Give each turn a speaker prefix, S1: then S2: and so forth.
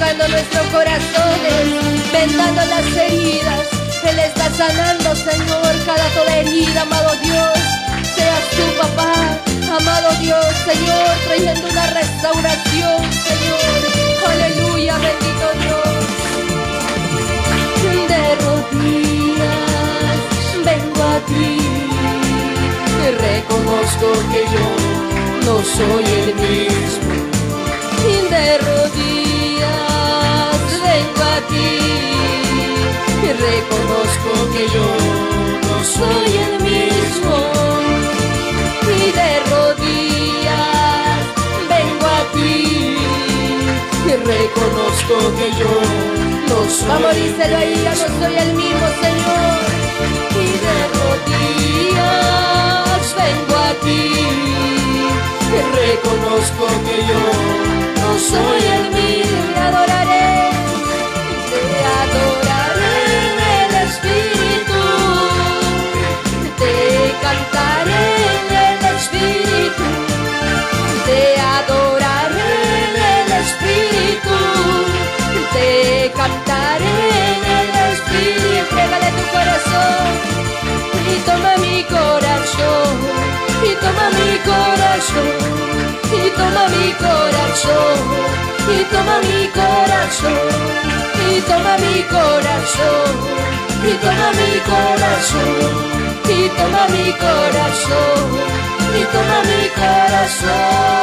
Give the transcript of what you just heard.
S1: tocando nuestros corazones, vendando las heridas. Él está sanando, Señor, cada toda herida, amado Dios. Seas tú, papá, amado Dios, Señor, trayendo una restauración, Señor. Aleluya, bendito Dios. De rodillas vengo a ti y reconozco que yo no soy el mismo. Y de rodillas vengo a ti y reconozco que yo no soy el mismo. Y de rodillas vengo a ti y reconozco que yo no soy. Vamos, díselo ahí, ya no soy el mismo, Señor. Y de rodillas vengo a ti y reconozco que yo no soy el mismo. Te adoraré en el Espíritu, te cantaré en el Espíritu, te adoraré en el Espíritu, te cantaré en el Espíritu. Pégale tu corazón y toma mi corazón, y toma mi corazón, y toma mi corazón, y toma mi corazón, y toma mi corazón, y toma mi corazón, y toma mi corazón, y toma mi corazón.